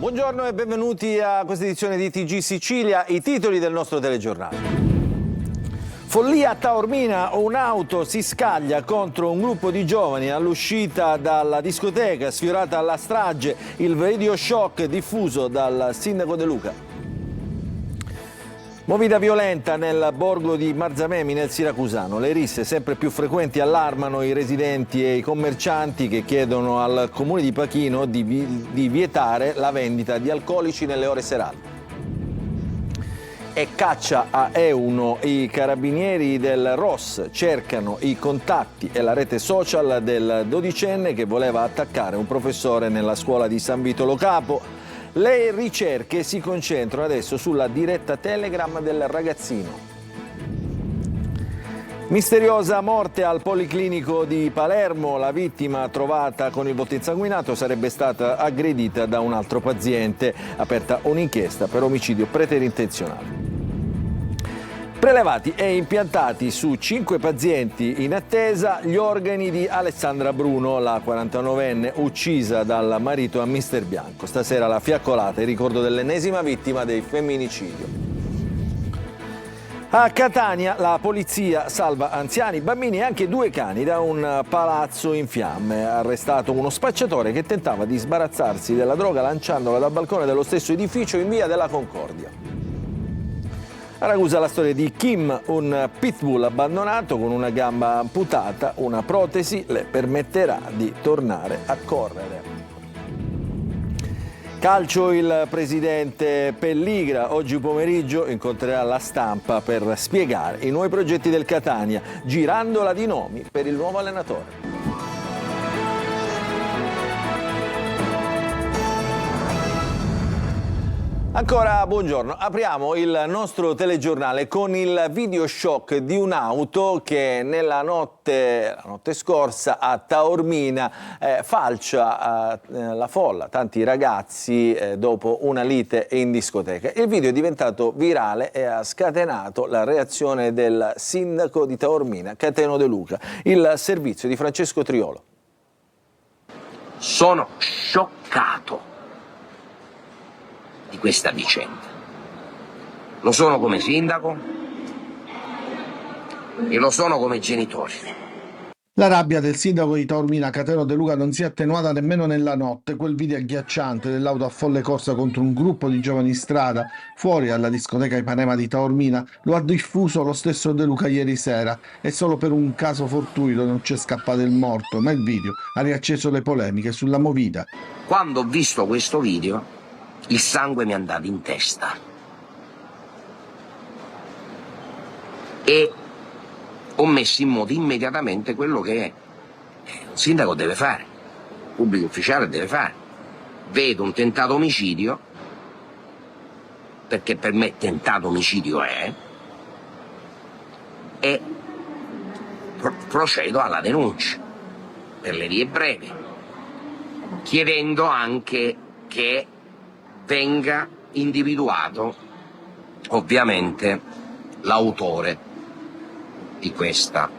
Buongiorno e benvenuti a questa edizione di TG Sicilia, i titoli del nostro telegiornale. Follia a Taormina, un'auto si scaglia contro un gruppo di giovani all'uscita dalla discoteca, sfiorata alla strage, il video shock diffuso dal sindaco De Luca. Movida violenta nel borgo di Marzamemi, nel Siracusano. Le risse sempre più frequenti allarmano i residenti e i commercianti che chiedono al comune di Pachino di vietare la vendita di alcolici nelle ore serali. E caccia a Euno, i carabinieri del ROS cercano i contatti e la rete social del dodicenne che voleva attaccare un professore nella scuola di San Vito Lo Capo. Le ricerche si concentrano adesso sulla diretta Telegram del ragazzino. Misteriosa morte al Policlinico di Palermo. La vittima, trovata con il volto insanguinato, sarebbe stata aggredita da un altro paziente. Aperta un'inchiesta per omicidio preterintenzionale. Prelevati e impiantati su 5 pazienti in attesa gli organi di Alessandra Bruno, la 49enne uccisa dal marito a Mister Bianco. Stasera la fiaccolata in ricordo dell'ennesima vittima del femminicidio. A Catania la polizia salva anziani, bambini e anche 2 cani da un palazzo in fiamme. Arrestato uno spacciatore che tentava di sbarazzarsi della droga lanciandola dal balcone dello stesso edificio in via della Concordia. A Ragusa la storia di Kim, un pitbull abbandonato con una gamba amputata, una protesi le permetterà di tornare a correre. Calcio, il presidente Pelligra oggi pomeriggio incontrerà la stampa per spiegare i nuovi progetti del Catania, girandola di nomi per il nuovo allenatore. Ancora buongiorno, apriamo il nostro telegiornale con il video shock di un'auto che la notte scorsa a Taormina falcia la folla, tanti ragazzi dopo una lite in discoteca. Il video è diventato virale e ha scatenato la reazione del sindaco di Taormina, Cateno De Luca, il servizio di Francesco Triolo. Sono scioccato di questa vicenda. Lo sono come sindaco e lo sono come genitori. La rabbia del sindaco di Taormina, Cateno De Luca, non si è attenuata nemmeno nella notte. Quel video agghiacciante dell'auto a folle corsa contro un gruppo di giovani in strada fuori dalla discoteca Ipanema di Taormina lo ha diffuso lo stesso De Luca ieri sera e solo per un caso fortuito non c'è scappato il morto, ma il video ha riacceso le polemiche sulla movida. Quando ho visto questo video il sangue mi è andato in testa e ho messo in moto immediatamente quello che un sindaco deve fare, un pubblico ufficiale deve fare. Vedo un tentato omicidio, perché per me tentato omicidio è, e procedo alla denuncia per le vie brevi, chiedendo anche che venga individuato ovviamente l'autore di questa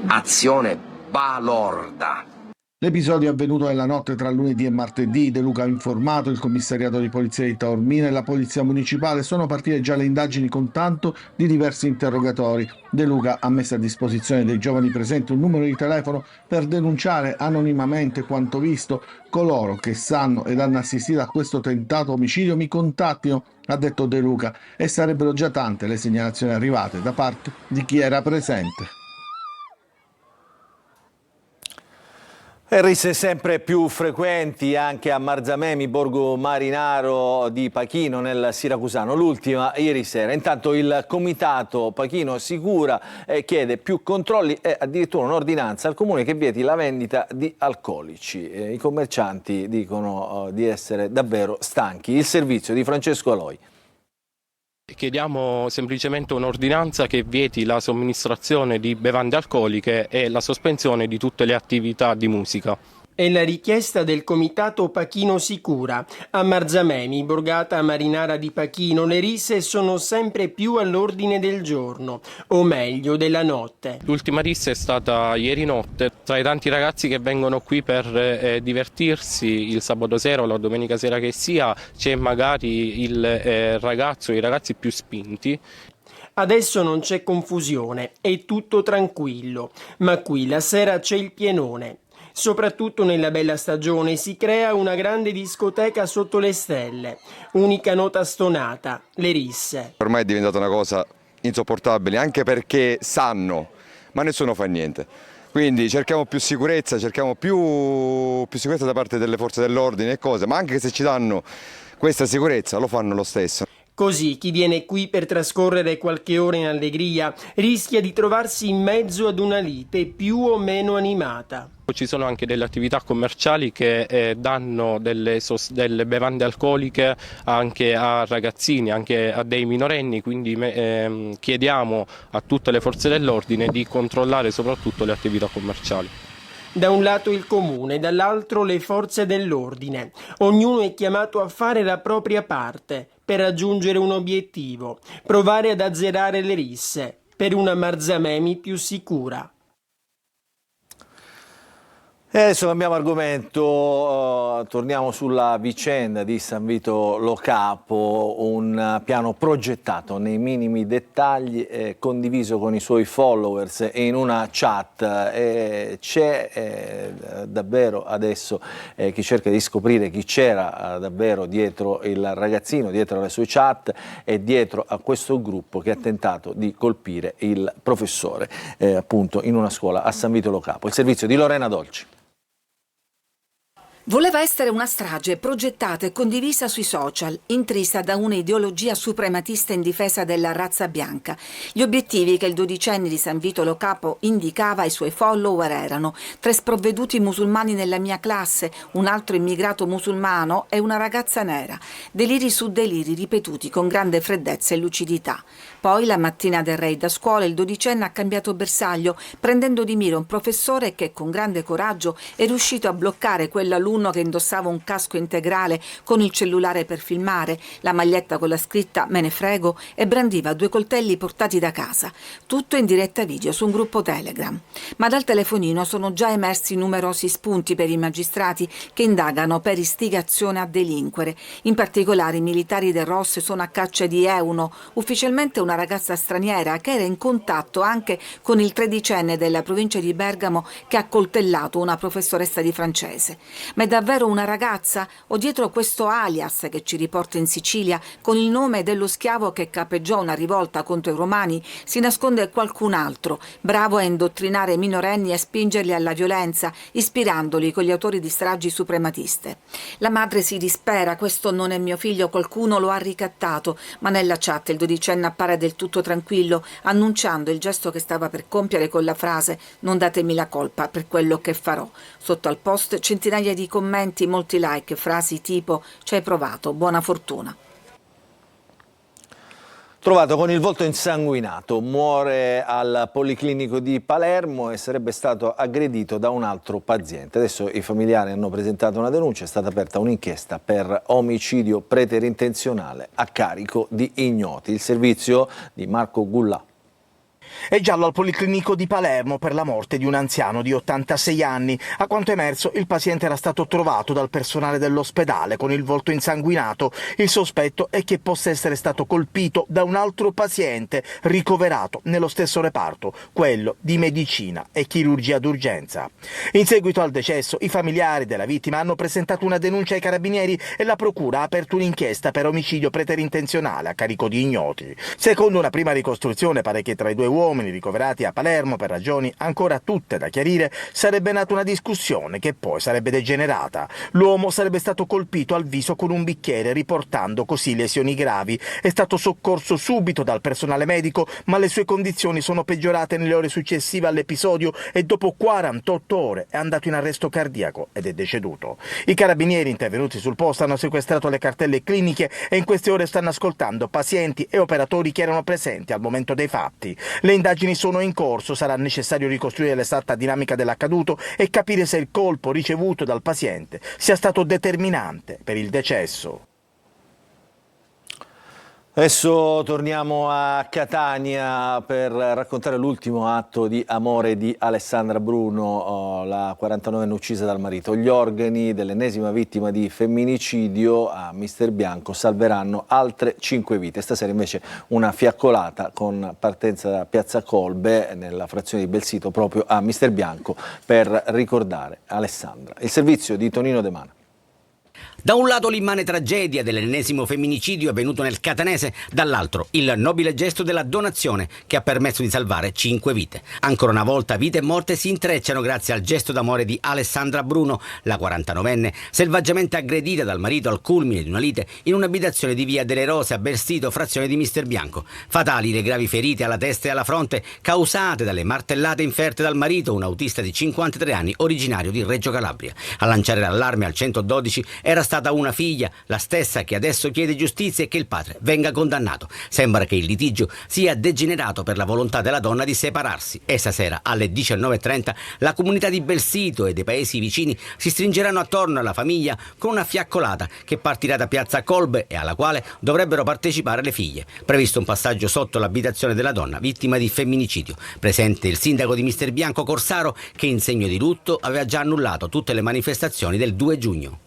azione balorda. L'episodio è avvenuto nella notte tra lunedì e martedì. De Luca ha informato il commissariato di polizia di Taormina e la polizia municipale. Sono partite già le indagini con tanto di diversi interrogatori. De Luca ha messo a disposizione dei giovani presenti un numero di telefono per denunciare anonimamente quanto visto. Coloro che sanno ed hanno assistito a questo tentato omicidio mi contattino, ha detto De Luca, e sarebbero già tante le segnalazioni arrivate da parte di chi era presente. Risse sempre più frequenti anche a Marzamemi, borgo marinaro di Pachino nel Siracusano, l'ultima ieri sera. Intanto il comitato Pachino Sicura chiede più controlli e addirittura un'ordinanza al comune che vieti la vendita di alcolici. I commercianti dicono di essere davvero stanchi. Il servizio di Francesco Aloi. Chiediamo semplicemente un'ordinanza che vieti la somministrazione di bevande alcoliche e la sospensione di tutte le attività di musica. È la richiesta del comitato Pachino Sicura. A Marzamemi, borgata marinara di Pachino, le risse sono sempre più all'ordine del giorno, o meglio della notte. L'ultima rissa è stata ieri notte. Tra i tanti ragazzi che vengono qui per divertirsi il sabato sera o la domenica sera che sia, c'è magari il ragazzo, i ragazzi più spinti. Adesso non c'è confusione, è tutto tranquillo, ma qui la sera c'è il pienone. Soprattutto nella bella stagione si crea una grande discoteca sotto le stelle, unica nota stonata, le risse. Ormai è diventata una cosa insopportabile, anche perché sanno, ma nessuno fa niente. Quindi cerchiamo più sicurezza, cerchiamo più sicurezza da parte delle forze dell'ordine e cose, ma anche se ci danno questa sicurezza lo fanno lo stesso. Così chi viene qui per trascorrere qualche ora in allegria rischia di trovarsi in mezzo ad una lite più o meno animata. Ci sono anche delle attività commerciali che danno delle bevande alcoliche anche a ragazzini, anche a dei minorenni, quindi chiediamo a tutte le forze dell'ordine di controllare soprattutto le attività commerciali. Da un lato il comune, dall'altro le forze dell'ordine. Ognuno è chiamato a fare la propria parte per raggiungere un obiettivo, provare ad azzerare le risse per una Marzamemi più sicura. E adesso cambiamo argomento, torniamo sulla vicenda di San Vito Lo Capo, un piano progettato nei minimi dettagli, condiviso con i suoi followers e in una chat. C'è davvero adesso chi cerca di scoprire chi c'era davvero dietro il ragazzino, dietro le sue chat e dietro a questo gruppo che ha tentato di colpire il professore appunto in una scuola a San Vito Lo Capo. Il servizio di Lorena Dolci. Voleva essere una strage progettata e condivisa sui social, intrisa da un'ideologia suprematista in difesa della razza bianca. Gli obiettivi che il dodicenne di San Vito Lo Capo indicava ai suoi follower erano 3 sprovveduti musulmani nella mia classe, un altro immigrato musulmano e una ragazza nera. Deliri su deliri ripetuti con grande freddezza e lucidità. Poi, la mattina del raid a scuola, il dodicenne ha cambiato bersaglio, prendendo di mira un professore che con grande coraggio è riuscito a bloccare quell'alunno che indossava un casco integrale con il cellulare per filmare, la maglietta con la scritta "Me ne frego" e brandiva 2 coltelli portati da casa. Tutto in diretta video su un gruppo Telegram. Ma dal telefonino sono già emersi numerosi spunti per i magistrati che indagano per istigazione a delinquere. In particolare i militari del ROS sono a caccia di Euno, ufficialmente una ragazza straniera che era in contatto anche con il 13enne della provincia di Bergamo che ha coltellato una professoressa di francese. Ma è davvero una ragazza o dietro questo alias che ci riporta in Sicilia con il nome dello schiavo che capeggiò una rivolta contro i romani si nasconde qualcun altro, bravo a indottrinare minorenni e a spingerli alla violenza, ispirandoli con gli autori di stragi suprematiste. La madre si dispera, questo non è mio figlio, qualcuno lo ha ricattato, ma nella chat il dodicenne appare del tutto tranquillo, annunciando il gesto che stava per compiere con la frase "non datemi la colpa per quello che farò". Sotto al post centinaia di commenti, molti like, frasi tipo "ci hai provato, buona fortuna". Trovato con il volto insanguinato, muore al Policlinico di Palermo e sarebbe stato aggredito da un altro paziente. Adesso i familiari hanno presentato una denuncia, è stata aperta un'inchiesta per omicidio preterintenzionale a carico di ignoti. Il servizio di Marco Gullà. È giallo al Policlinico di Palermo per la morte di un anziano di 86 anni. A quanto emerso, il paziente era stato trovato dal personale dell'ospedale con il volto insanguinato. Il sospetto è che possa essere stato colpito da un altro paziente ricoverato nello stesso reparto, quello di medicina e chirurgia d'urgenza. In seguito al decesso, i familiari della vittima hanno presentato una denuncia ai carabinieri e la procura ha aperto un'inchiesta per omicidio preterintenzionale a carico di ignoti. Secondo una prima ricostruzione, pare che tra i 2 uomini ricoverati a Palermo per ragioni ancora tutte da chiarire sarebbe nata una discussione che poi sarebbe degenerata. L'uomo sarebbe stato colpito al viso con un bicchiere, riportando così lesioni gravi. È stato soccorso subito dal personale medico, ma le sue condizioni sono peggiorate nelle ore successive all'episodio e dopo 48 ore è andato in arresto cardiaco ed è deceduto. I carabinieri intervenuti sul posto hanno sequestrato le cartelle cliniche e in queste ore stanno ascoltando pazienti e operatori che erano presenti al momento dei fatti. Le indagini sono in corso, sarà necessario ricostruire l'esatta dinamica dell'accaduto e capire se il colpo ricevuto dal paziente sia stato determinante per il decesso. Adesso torniamo a Catania per raccontare l'ultimo atto di amore di Alessandra Bruno, la 49enne uccisa dal marito. Gli organi dell'ennesima vittima di femminicidio a Mister Bianco salveranno altre 5 vite. Stasera invece una fiaccolata con partenza da Piazza Colbe nella frazione di Belsito proprio a Mister Bianco per ricordare Alessandra. Il servizio di Tonino De Mana. Da un lato l'immane tragedia dell'ennesimo femminicidio avvenuto nel catanese, dall'altro il nobile gesto della donazione che ha permesso di salvare 5 vite. Ancora una volta vite e morte si intrecciano grazie al gesto d'amore di Alessandra Bruno, la 49enne, selvaggiamente aggredita dal marito al culmine di una lite in un'abitazione di via delle Rose a Belsito, frazione di Mister Bianco. Fatali le gravi ferite alla testa e alla fronte causate dalle martellate inferte dal marito, un autista di 53 anni originario di Reggio Calabria. A lanciare l'allarme al 112 era stata una figlia, la stessa che adesso chiede giustizia e che il padre venga condannato. Sembra che il litigio sia degenerato per la volontà della donna di separarsi e stasera alle 19:30 la comunità di Belsito e dei paesi vicini si stringeranno attorno alla famiglia con una fiaccolata che partirà da Piazza Colbe e alla quale dovrebbero partecipare le figlie. Previsto un passaggio sotto l'abitazione della donna vittima di femminicidio. Presente il sindaco di Mister Bianco Corsaro che in segno di lutto aveva già annullato tutte le manifestazioni del 2 giugno.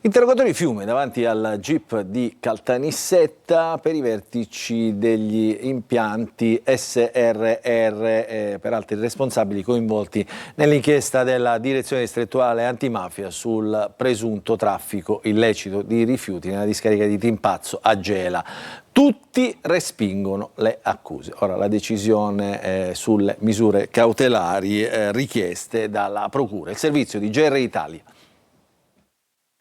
Interrogatori Fiume davanti al GIP di Caltanissetta per i vertici degli impianti SRR, per altri responsabili coinvolti nell'inchiesta della Direzione Distrettuale Antimafia sul presunto traffico illecito di rifiuti nella discarica di Timpazzo a Gela. Tutti respingono le accuse. Ora la decisione sulle misure cautelari richieste dalla Procura. Il servizio di GR Italia.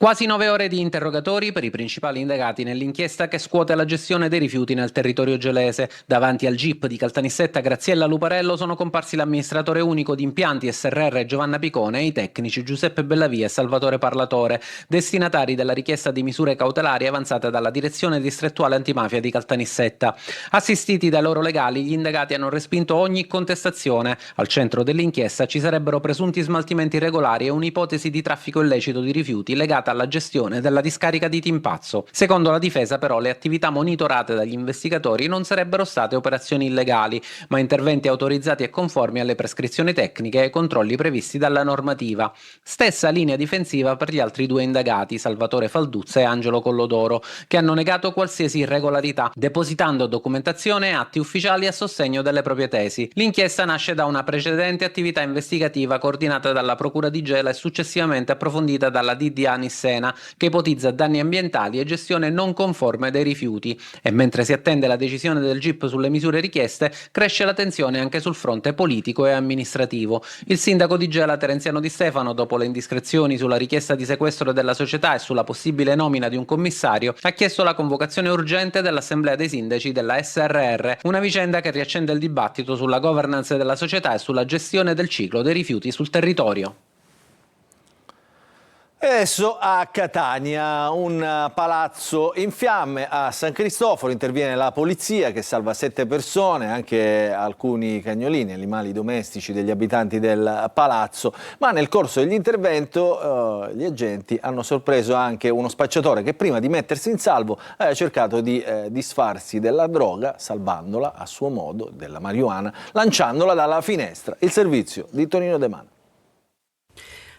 Quasi 9 ore di interrogatori per i principali indagati nell'inchiesta che scuote la gestione dei rifiuti nel territorio gelese. Davanti al GIP di Caltanissetta Graziella Luparello sono comparsi l'amministratore unico di impianti SRR Giovanna Picone e i tecnici Giuseppe Bellavia e Salvatore Parlatore, destinatari della richiesta di misure cautelari avanzate dalla Direzione Distrettuale Antimafia di Caltanissetta. Assistiti dai loro legali, gli indagati hanno respinto ogni contestazione. Al centro dell'inchiesta ci sarebbero presunti smaltimenti irregolari e un'ipotesi di traffico illecito di rifiuti legata alla gestione della discarica di Timpazzo. Secondo la difesa, però, le attività monitorate dagli investigatori non sarebbero state operazioni illegali, ma interventi autorizzati e conformi alle prescrizioni tecniche e ai controlli previsti dalla normativa. Stessa linea difensiva per gli altri 2 indagati, Salvatore Falduzza e Angelo Collodoro, che hanno negato qualsiasi irregolarità, depositando documentazione e atti ufficiali a sostegno delle proprie tesi. L'inchiesta nasce da una precedente attività investigativa coordinata dalla Procura di Gela e successivamente approfondita dalla DDA Nissena, che ipotizza danni ambientali e gestione non conforme dei rifiuti. E mentre si attende la decisione del GIP sulle misure richieste, cresce la tensione anche sul fronte politico e amministrativo. Il sindaco di Gela Terenziano Di Stefano, dopo le indiscrezioni sulla richiesta di sequestro della società e sulla possibile nomina di un commissario, ha chiesto la convocazione urgente dell'assemblea dei sindaci della SRR, una vicenda che riaccende il dibattito sulla governance della società e sulla gestione del ciclo dei rifiuti sul territorio. E adesso a Catania, un palazzo in fiamme a San Cristoforo, interviene la polizia che salva 7 persone, anche alcuni cagnolini, animali domestici degli abitanti del palazzo, ma nel corso dell'intervento gli agenti hanno sorpreso anche uno spacciatore che prima di mettersi in salvo aveva cercato di disfarsi della droga, salvandola a suo modo, della marijuana, lanciandola dalla finestra. Il servizio di Tonino De Mana.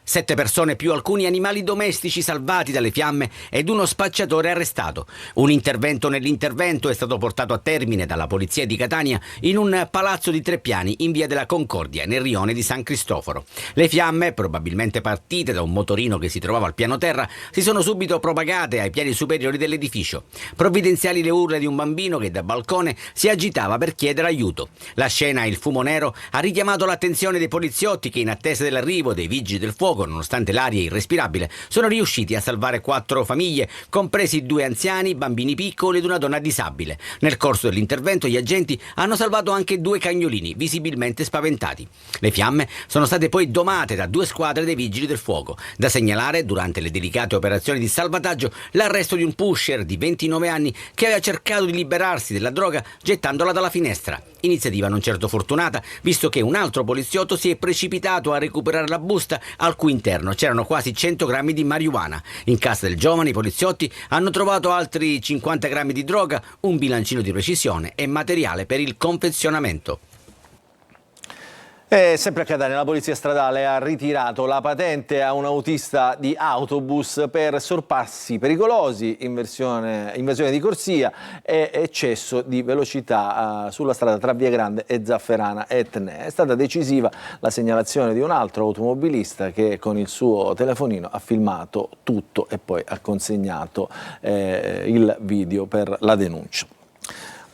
7 persone più alcuni animali domestici salvati dalle fiamme ed uno spacciatore arrestato. Un intervento nell'intervento è stato portato a termine dalla polizia di Catania in un palazzo di 3 piani in via della Concordia, nel rione di San Cristoforo. Le fiamme, probabilmente partite da un motorino che si trovava al piano terra, si sono subito propagate ai piani superiori dell'edificio. Provvidenziali le urla di un bambino che da balcone si agitava per chiedere aiuto. La scena e il fumo nero ha richiamato l'attenzione dei poliziotti che, in attesa dell'arrivo dei vigili del fuoco, fuoco, nonostante l'aria irrespirabile, sono riusciti a salvare 4 famiglie, compresi 2 anziani, bambini piccoli ed una donna disabile. Nel corso dell'intervento gli agenti hanno salvato anche 2 cagnolini, visibilmente spaventati. Le fiamme sono state poi domate da 2 squadre dei vigili del fuoco. Da segnalare, durante le delicate operazioni di salvataggio, l'arresto di un pusher di 29 anni che aveva cercato di liberarsi della droga gettandola dalla finestra. Iniziativa non certo fortunata, visto che un altro poliziotto si è precipitato a recuperare la busta al cui interno c'erano quasi 100 grammi di marijuana. In casa del giovane i poliziotti hanno trovato altri 50 grammi di droga, un bilancino di precisione e materiale per il confezionamento. E sempre a Catania la polizia stradale ha ritirato la patente a un autista di autobus per sorpassi pericolosi, invasione di corsia e eccesso di velocità sulla strada tra Via Grande e Zafferana Etnea. È stata decisiva la segnalazione di un altro automobilista che con il suo telefonino ha filmato tutto e poi ha consegnato il video per la denuncia.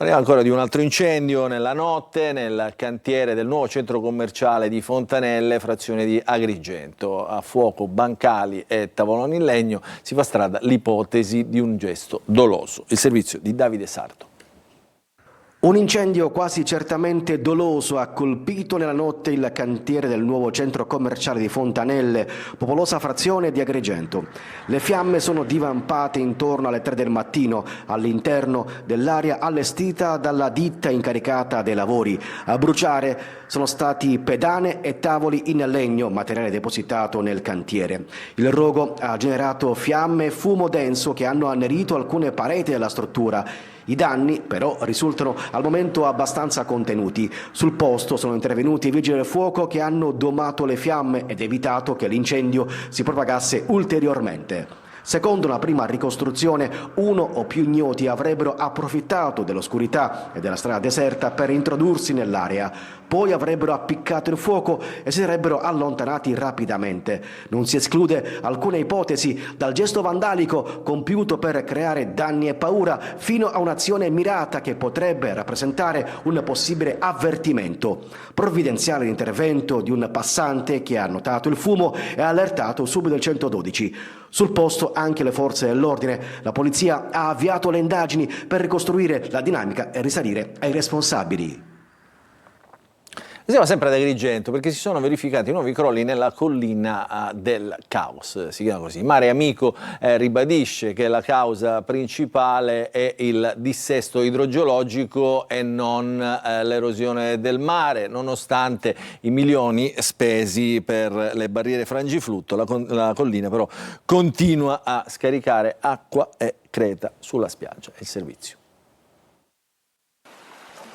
Parliamo ancora di un altro incendio nella notte nel cantiere del nuovo centro commerciale di Fontanelle, frazione di Agrigento. A fuoco bancali e tavoloni in legno, si fa strada l'ipotesi di un gesto doloso. Il servizio di Davide Sardo. Un incendio quasi certamente doloso ha colpito nella notte il cantiere del nuovo centro commerciale di Fontanelle, popolosa frazione di Agrigento. Le fiamme sono divampate intorno alle 3 del mattino all'interno dell'area allestita dalla ditta incaricata dei lavori. A bruciare sono stati pedane e tavoli in legno, materiale depositato nel cantiere. Il rogo ha generato fiamme e fumo denso che hanno annerito alcune pareti della struttura. I danni però risultano al momento abbastanza contenuti. Sul posto sono intervenuti i vigili del fuoco che hanno domato le fiamme ed evitato che l'incendio si propagasse ulteriormente. Secondo una prima ricostruzione, 1 o più ignoti avrebbero approfittato dell'oscurità e della strada deserta per introdursi nell'area. Poi avrebbero appiccato il fuoco e si sarebbero allontanati rapidamente. Non si esclude alcuna ipotesi, dal gesto vandalico compiuto per creare danni e paura fino a un'azione mirata che potrebbe rappresentare un possibile avvertimento. Provvidenziale l'intervento di un passante che ha notato il fumo e ha allertato subito il 112. Sul posto anche le forze dell'ordine. La polizia ha avviato le indagini per ricostruire la dinamica e risalire ai responsabili. Siamo sempre ad Agrigento perché si sono verificati nuovi crolli nella collina del Caos, si chiama così. Mare Amico ribadisce che la causa principale è il dissesto idrogeologico e non l'erosione del mare, nonostante i milioni spesi per le barriere frangiflutto. La collina però continua a scaricare acqua e creta sulla spiaggia. È il servizio.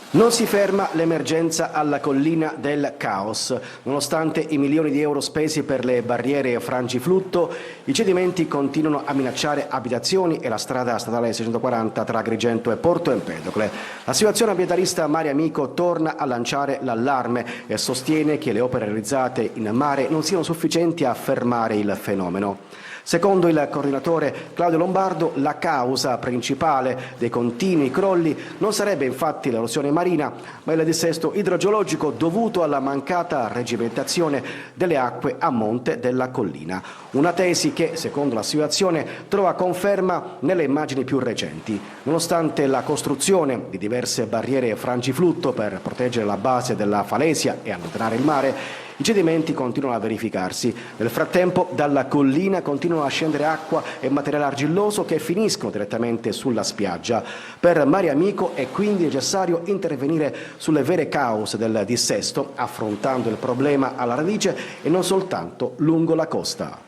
Non si ferma l'emergenza alla collina del Caos. Nonostante i milioni di euro spesi per le barriere frangiflutto, i cedimenti continuano a minacciare abitazioni e la strada statale 640 tra Agrigento e Porto Empedocle. La situazione ambientalista Mare Amico torna a lanciare l'allarme e sostiene che le opere realizzate in mare non siano sufficienti a fermare il fenomeno. Secondo il coordinatore Claudio Lombardo, la causa principale dei continui crolli non sarebbe infatti l'erosione marina, ma il dissesto idrogeologico dovuto alla mancata regimentazione delle acque a monte della collina. Una tesi che, secondo l'associazione, trova conferma nelle immagini più recenti. Nonostante la costruzione di diverse barriere frangiflutto per proteggere la base della falesia e allontanare il mare, i cedimenti continuano a verificarsi. Nel frattempo dalla collina continuano a scendere acqua e materiale argilloso che finiscono direttamente sulla spiaggia. Per Mare Amico è quindi necessario intervenire sulle vere cause del dissesto, affrontando il problema alla radice e non soltanto lungo la costa.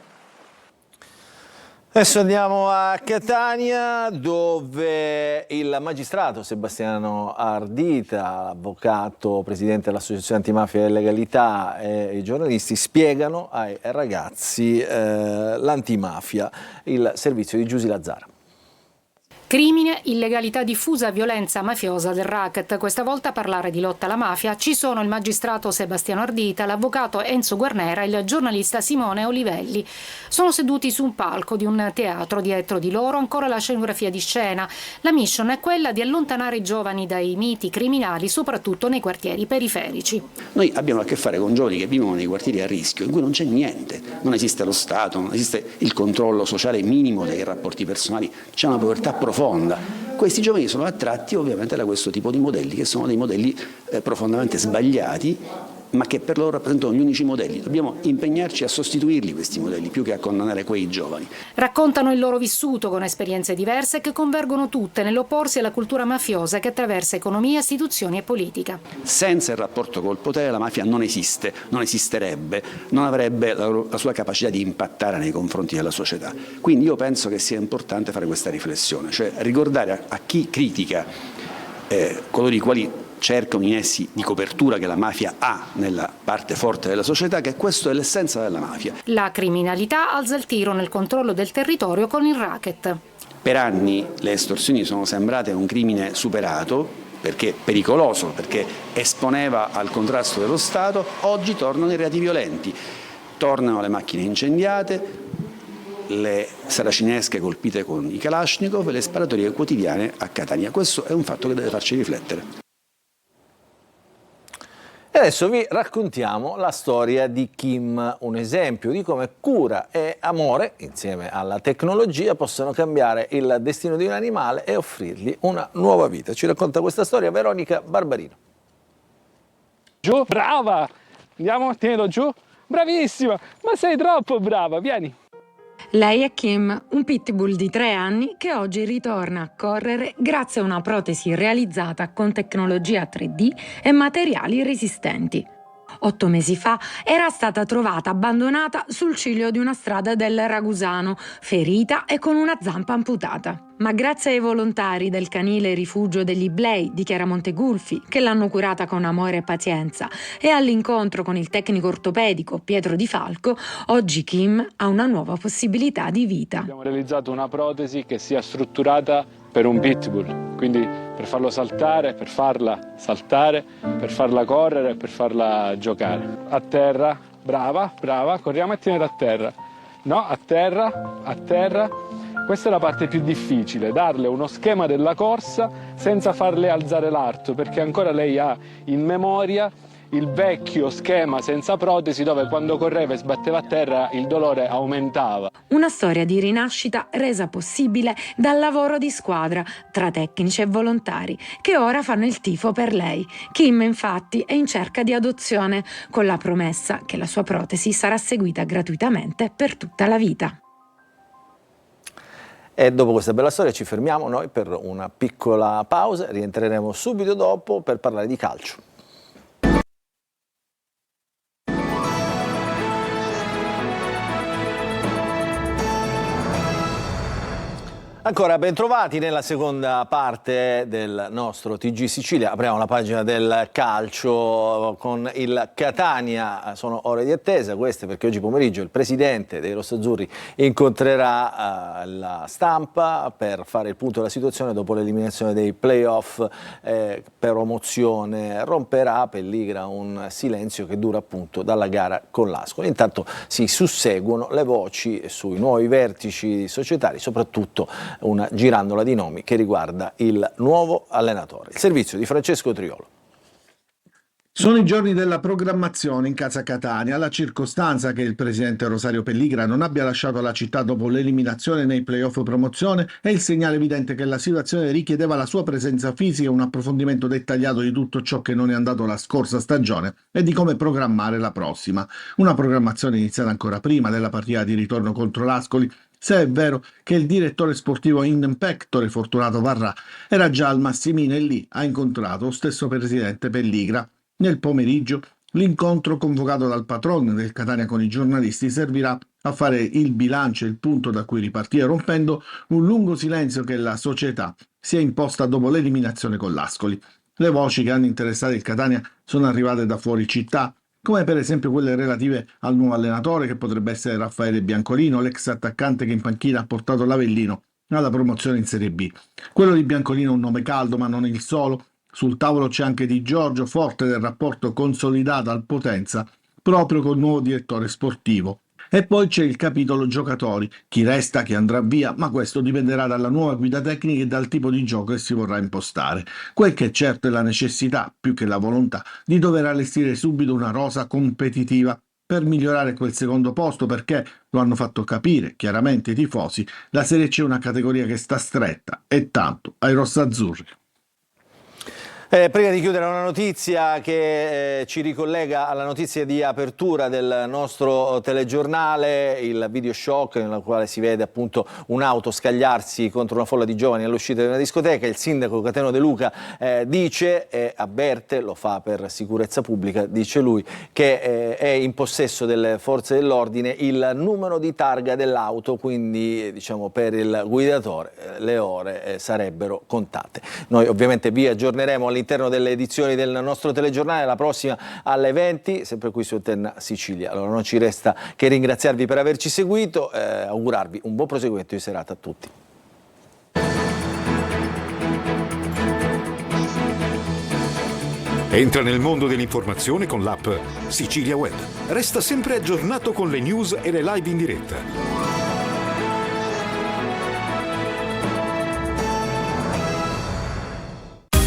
Adesso andiamo a Catania dove il magistrato Sebastiano Ardita, avvocato, presidente dell'Associazione Antimafia e Legalità e i giornalisti spiegano ai ragazzi l'antimafia, il servizio di Giusy Lazzara. Crimine, illegalità diffusa, violenza mafiosa del racket. Questa volta a parlare di lotta alla mafia ci sono il magistrato Sebastiano Ardita, l'avvocato Enzo Guarnera e il giornalista Simone Olivelli. Sono seduti su un palco di un teatro, dietro di loro ancora la scenografia di scena. La mission è quella di allontanare i giovani dai miti criminali, soprattutto nei quartieri periferici. Noi abbiamo a che fare con giovani che vivono nei quartieri a rischio, in cui non c'è niente, non esiste lo Stato, non esiste il controllo sociale minimo dei rapporti personali, c'è una povertà profonda. Questi giovani sono attratti ovviamente da questo tipo di modelli, che sono dei modelli profondamente sbagliati, ma che per loro rappresentano gli unici modelli. Dobbiamo impegnarci a sostituirli questi modelli, più che a condannare quei giovani. Raccontano il loro vissuto con esperienze diverse che convergono tutte nell'opporsi alla cultura mafiosa che attraversa economia, istituzioni e politica. Senza il rapporto col potere la mafia non esiste, non esisterebbe, non avrebbe la sua capacità di impattare nei confronti della società. Quindi io penso che sia importante fare questa riflessione, cioè ricordare a chi critica coloro i quali cercano i nessi di copertura che la mafia ha nella parte forte della società, che questo è l'essenza della mafia. La criminalità alza il tiro nel controllo del territorio con il racket. Per anni le estorsioni sono sembrate un crimine superato, perché pericoloso, perché esponeva al contrasto dello Stato. Oggi tornano i reati violenti, tornano le macchine incendiate, le saracinesche colpite con i Kalashnikov e le sparatorie quotidiane a Catania. Questo è un fatto che deve farci riflettere. E adesso vi raccontiamo la storia di Kim, un esempio di come cura e amore, insieme alla tecnologia, possono cambiare il destino di un animale e offrirgli una nuova vita. Ci racconta questa storia Veronica Barbarino. Giù, brava! Andiamo, tienilo giù. Bravissima! Ma sei troppo brava, vieni! Lei è Kim, un pitbull di 3 anni che oggi ritorna a correre grazie a una protesi realizzata con tecnologia 3D e materiali resistenti. 8 mesi fa era stata trovata abbandonata sul ciglio di una strada del Ragusano, ferita e con una zampa amputata. Ma grazie ai volontari del canile rifugio degli Iblei di Chiaramontegulfi, che l'hanno curata con amore e pazienza, e all'incontro con il tecnico ortopedico Pietro Di Falco, oggi Kim ha una nuova possibilità di vita. Abbiamo realizzato una protesi che sia strutturata per un pitbull, quindi per farlo saltare, per farla saltare, per farla correre, per farla giocare. A terra, brava, brava, corriamo e tienere a terra. No, a terra, a terra. Questa è la parte più difficile, darle uno schema della corsa senza farle alzare l'arto, perché ancora lei ha in memoria il vecchio schema senza protesi dove quando correva e sbatteva a terra il dolore aumentava. Una storia di rinascita resa possibile dal lavoro di squadra tra tecnici e volontari che ora fanno il tifo per lei. Kim infatti è in cerca di adozione con la promessa che la sua protesi sarà seguita gratuitamente per tutta la vita. E dopo questa bella storia ci fermiamo noi per una piccola pausa, rientreremo subito dopo per parlare di calcio. Ancora ben trovati nella seconda parte del nostro TG Sicilia. Apriamo la pagina del calcio con il Catania. Sono ore di attesa queste perché oggi pomeriggio il presidente dei rossazzurri incontrerà la stampa per fare il punto della situazione dopo l'eliminazione dei playoff per promozione. Romperà Pelligra un silenzio che dura appunto dalla gara con l'Ascoli. Intanto si susseguono le voci sui nuovi vertici societari, soprattutto una girandola di nomi che riguarda il nuovo allenatore. Il servizio di Francesco Triolo. Sono i giorni della programmazione in casa Catania. La circostanza che il presidente Rosario Pelligra non abbia lasciato la città dopo l'eliminazione nei playoff promozione è il segnale evidente che la situazione richiedeva la sua presenza fisica e un approfondimento dettagliato di tutto ciò che non è andato la scorsa stagione e di come programmare la prossima. Una programmazione iniziata ancora prima della partita di ritorno contro l'Ascoli, se è vero che il direttore sportivo in pectore Fortunato Varrà era già al Massimino e lì ha incontrato lo stesso presidente Pelligra. Nel pomeriggio l'incontro convocato dal patrono del Catania con i giornalisti servirà a fare il bilancio e il punto da cui ripartire, rompendo un lungo silenzio che la società si è imposta dopo l'eliminazione con l'Ascoli. Le voci che hanno interessato il Catania sono arrivate da fuori città, come per esempio quelle relative al nuovo allenatore che potrebbe essere Raffaele Biancolino, l'ex attaccante che in panchina ha portato l'Avellino alla promozione in Serie B. Quello di Biancolino è un nome caldo, ma non il solo. Sul tavolo c'è anche Di Giorgio, forte del rapporto consolidato al Potenza, proprio col nuovo direttore sportivo. E poi c'è il capitolo giocatori, chi resta, chi andrà via, ma questo dipenderà dalla nuova guida tecnica e dal tipo di gioco che si vorrà impostare. Quel che è certo è la necessità, più che la volontà, di dover allestire subito una rosa competitiva. per migliorare quel secondo posto, perché lo hanno fatto capire chiaramente i tifosi, la Serie C è una categoria che sta stretta e tanto ai rossazzurri. Prima di chiudere una notizia che ci ricollega alla notizia di apertura del nostro telegiornale, il video shock nel quale si vede appunto un'auto scagliarsi contro una folla di giovani all'uscita di una discoteca. Il sindaco Cateno De Luca dice e avverte, lo fa per sicurezza pubblica, dice lui, che è in possesso delle forze dell'ordine il numero di targa dell'auto, quindi diciamo per il guidatore le ore sarebbero contate. Noi ovviamente vi aggiorneremo all'interno delle edizioni del nostro telegiornale, la prossima alle 20, sempre qui su Antenna Sicilia. Allora non ci resta che ringraziarvi per averci seguito, augurarvi un buon proseguimento di serata a tutti. Entra nel mondo dell'informazione con l'app Sicilia Web. Resta sempre aggiornato con le news e le live in diretta.